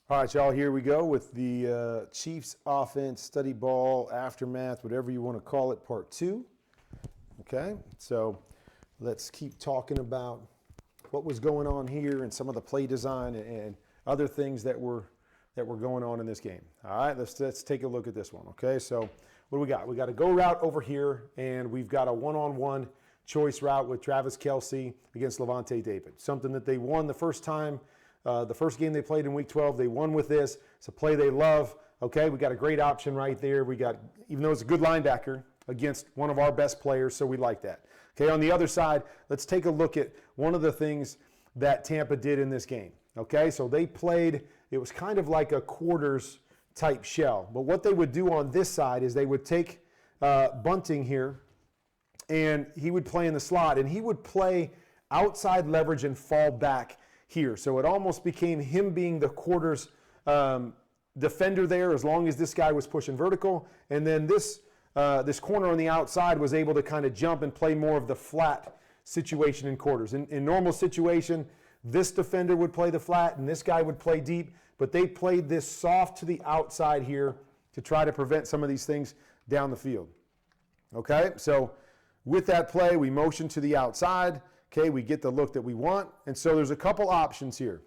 All right, y'all, here we go with the Chiefs offense, study ball, aftermath, whatever you want to call it, part 2. Okay, so let's keep talking about what was going on here and some of the play design and other things that were going on in this game. All right, let's take a look at this one. Okay, so what do we got? We got a go route over here, and we've got a one-on-one choice route with Travis Kelce against Levante David. Something that they won the first time. The first game they played in Week 12, they won with this. It's a play they love. Okay, we got a great option right there. We got, even though it's a good linebacker against one of our best players, so we like that. Okay, on the other side, let's take a look at one of the things that Tampa did in this game. Okay, so they played, it was kind of like a quarters type shell. But what they would do on this side is they would take Bunting here, and he would play in the slot, and he would play outside leverage and fall back here. So it almost became him being the quarters defender there as long as this guy was pushing vertical. And then this corner on the outside was able to kind of jump and play more of the flat situation in quarters. In normal situation, this defender would play the flat and this guy would play deep, but they played this soft to the outside here to try to prevent some of these things down the field. Okay, so with that play, we motion to the outside. Okay, we get the look that we want. And so there's a couple options here.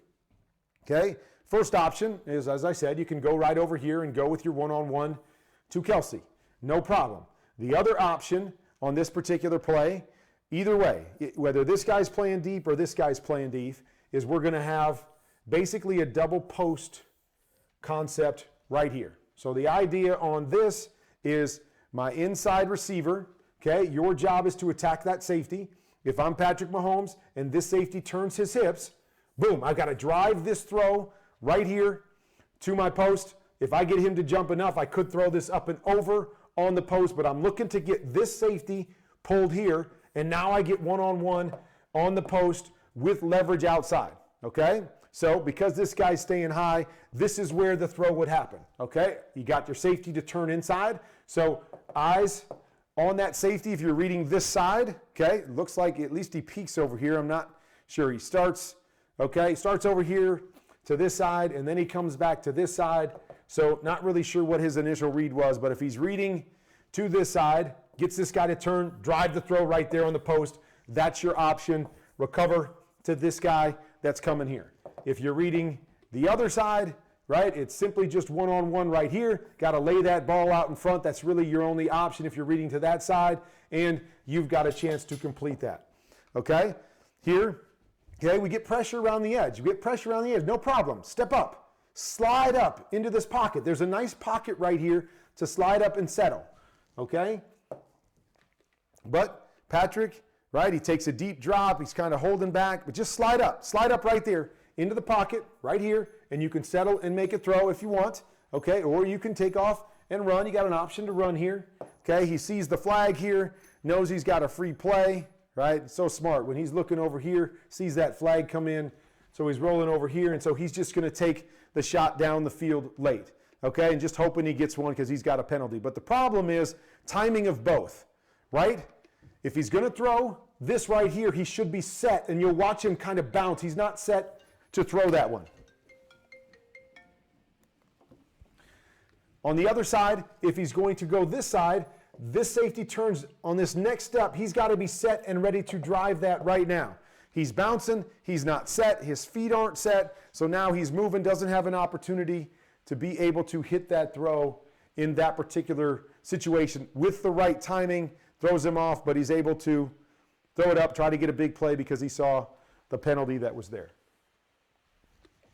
Okay, first option is, as I said, you can go right over here and go with your one-on-one to Kelce. No problem. The other option on this particular play, either way, whether this guy's playing deep or this guy's playing deep, is we're going to have basically a double post concept right here. So the idea on this is my inside receiver, okay, your job is to attack that safety. If I'm Patrick Mahomes and this safety turns his hips, boom, I've got to drive this throw right here to my post. If I get him to jump enough, I could throw this up and over on the post, but I'm looking to get this safety pulled here, and now I get one-on-one on the post with leverage outside, okay? So because this guy's staying high, this is where the throw would happen, okay? You got your safety to turn inside, so eyes on that safety. If you're reading this side, okay, looks like at least he peeks over here. I'm not sure. He starts over here to this side, and then he comes back to this side. So not really sure what his initial read was, but if he's reading to this side, gets this guy to turn, drive the throw right there on the post, that's your option. Recover to this guy that's coming here. If you're reading the other side, right, it's simply just one-on-one right here. Got to lay that ball out in front. That's really your only option if you're reading to that side, and you've got a chance to complete that. Okay? Here, okay, we get pressure around the edge. We get pressure around the edge. No problem. Step up. Slide up into this pocket. There's a nice pocket right here to slide up and settle. Okay? But Patrick, right, he takes a deep drop. He's kind of holding back, but just slide up. Slide up right there into the pocket right here, and you can settle and make a throw if you want, okay? Or you can take off and run. You got an option to run here, okay? He sees the flag here, knows he's got a free play, right? So smart. When he's looking over here, sees that flag come in, so he's rolling over here, and so he's just going to take the shot down the field late, okay? And just hoping he gets one because he's got a penalty. But the problem is timing of both, right? If he's going to throw this right here, he should be set, and you'll watch him kind of bounce. He's not set to throw that one. On the other side, if he's going to go this side, this safety turns on this next step. He's got to be set and ready to drive that right now. He's bouncing. He's not set. His feet aren't set. So now he's moving, doesn't have an opportunity to be able to hit that throw in that particular situation with the right timing. Throws him off, but he's able to throw it up, try to get a big play because he saw the penalty that was there.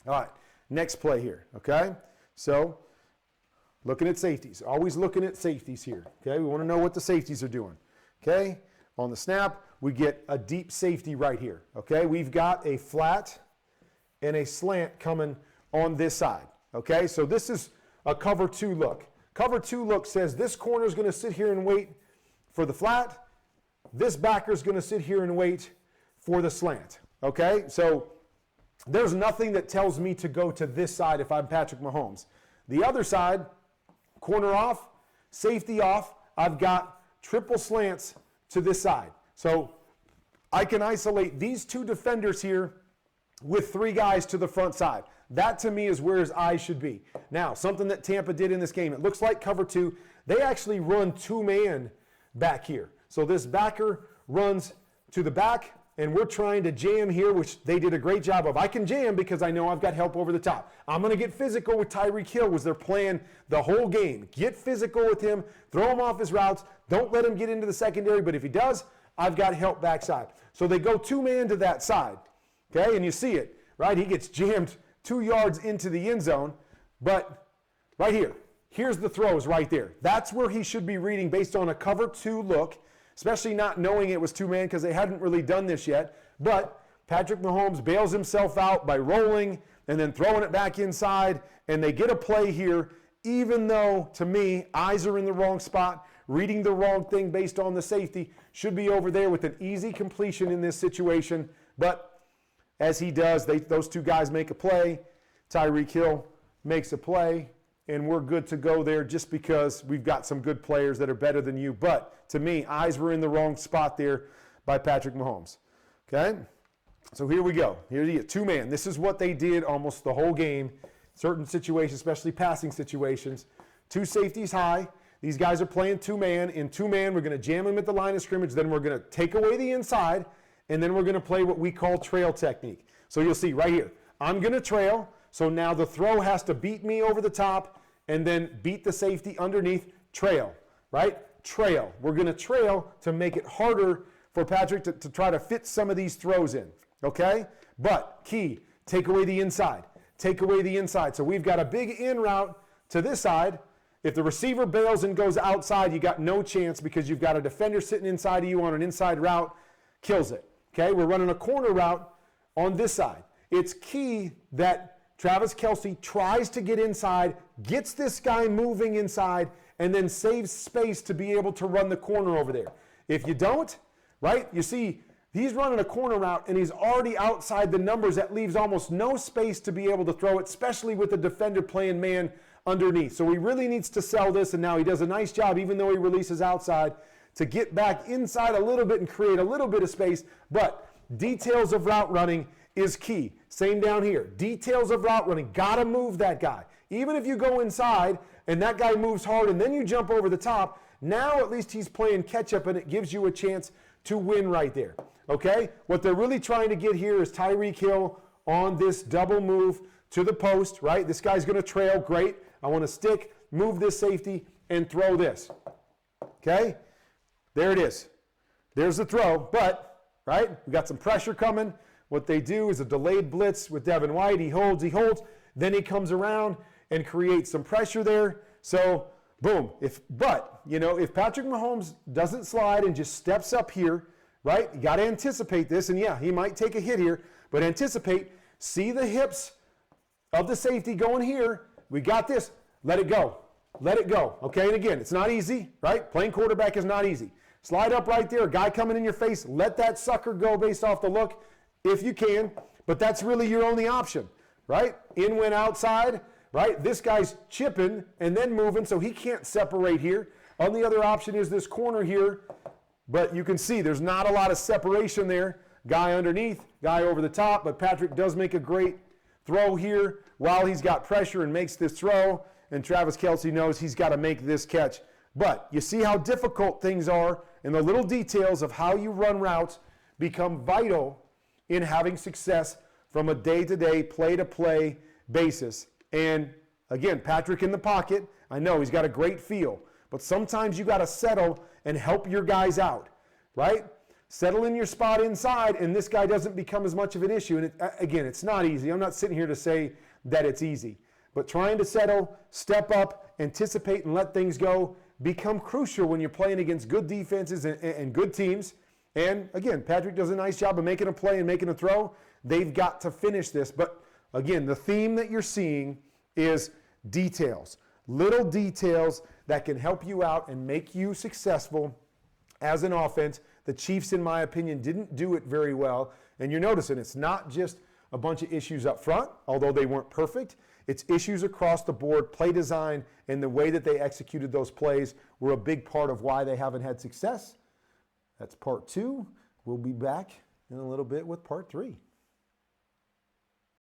All right, next play here, okay? So, looking at safeties. Always looking at safeties here, okay? We want to know what the safeties are doing, okay? On the snap, we get a deep safety right here, okay? We've got a flat and a slant coming on this side, okay? So this is a cover 2 look. Cover 2 look says this corner is going to sit here and wait for the flat. This backer is going to sit here and wait for the slant, okay? So there's nothing that tells me to go to this side if I'm Patrick Mahomes. The other side, corner off, safety off, I've got triple slants to this side. So I can isolate these two defenders here with 3 guys to the front side. That, to me, is where his eyes should be. Now, something that Tampa did in this game, it looks like cover 2. They actually run 2-man back here. So this backer runs to the back, and we're trying to jam here, which they did a great job of. I can jam because I know I've got help over the top. I'm going to get physical with Tyreek Hill, was their plan the whole game. Get physical with him, throw him off his routes, don't let him get into the secondary, but if he does, I've got help backside. So they go 2-man to that side, okay, and you see it, right? He gets jammed 2 yards into the end zone, but right here, here's the throws right there. That's where he should be reading based on a cover 2 look, especially not knowing it was 2-man because they hadn't really done this yet. But Patrick Mahomes bails himself out by rolling and then throwing it back inside, and they get a play here, even though, to me, eyes are in the wrong spot, reading the wrong thing based on the safety, should be over there with an easy completion in this situation. But as he does, those 2 guys make a play. Tyreek Hill makes a play, and we're good to go there just because we've got some good players that are better than you. But to me, eyes were in the wrong spot there by Patrick Mahomes. Okay? So here we go. Here's the 2-man. This is what they did almost the whole game. Certain situations, especially passing situations. 2 safeties high. These guys are playing 2-man. In 2-man, we're going to jam them at the line of scrimmage. Then we're going to take away the inside, and then we're going to play what we call trail technique. So you'll see right here. I'm going to trail. So now the throw has to beat me over the top and then beat the safety underneath. Trail, right? Trail. We're going to trail to make it harder for Patrick to try to fit some of these throws in, okay? But key, take away the inside. Take away the inside. So we've got a big in route to this side. If the receiver bails and goes outside, you got no chance because you've got a defender sitting inside of you on an inside route, kills it, okay? We're running a corner route on this side. It's key that Travis Kelce tries to get inside, gets this guy moving inside, and then saves space to be able to run the corner over there. If you don't, right, you see he's running a corner route and he's already outside the numbers. That leaves almost no space to be able to throw it, especially with the defender playing man underneath. So he really needs to sell this, and now he does a nice job, even though he releases outside, to get back inside a little bit and create a little bit of space. But details of route running is key. Same down here. Details of route running. Got to move that guy. Even if you go inside and that guy moves hard and then you jump over the top, now at least he's playing catch up and it gives you a chance to win right there. Okay? What they're really trying to get here is Tyreek Hill on this double move to the post, right? This guy's going to trail. Great. I want to stick, move this safety, and throw this. Okay? There it is. There's the throw, but, right, we got some pressure coming. What they do is a delayed blitz with Devin White. He holds, then he comes around and creates some pressure there. So, boom. If Patrick Mahomes doesn't slide and just steps up here, right, you got to anticipate this. And yeah, he might take a hit here, but anticipate, see the hips of the safety going here. We got this. Let it go. Let it go. Okay, and again, it's not easy, right? Playing quarterback is not easy. Slide up right there, a guy coming in your face, let that sucker go based off the look if you can, but that's really your only option, right? In, went outside, right? This guy's chipping and then moving, so he can't separate here. Only other option is this corner here, but you can see there's not a lot of separation there. Guy underneath, guy over the top, but Patrick does make a great throw here while he's got pressure and makes this throw, and Travis Kelce knows he's got to make this catch. But you see how difficult things are, and the little details of how you run routes become vital in having success from a day-to-day, play-to-play basis. And again, Patrick in the pocket, I know he's got a great feel, but sometimes you got to settle and help your guys out, right? Settle in your spot inside, and this guy doesn't become as much of an issue. And again, it's not easy. I'm not sitting here to say that it's easy. But trying to settle, step up, anticipate, and let things go become crucial when you're playing against good defenses and good teams. And again, Patrick does a nice job of making a play and making a throw. They've got to finish this. But again, the theme that you're seeing is details. Little details that can help you out and make you successful as an offense. The Chiefs, in my opinion, didn't do it very well. And you're noticing it's not just a bunch of issues up front, although they weren't perfect. It's issues across the board. Play design and the way that they executed those plays were a big part of why they haven't had success. That's part 2. We'll be back in a little bit with part 3.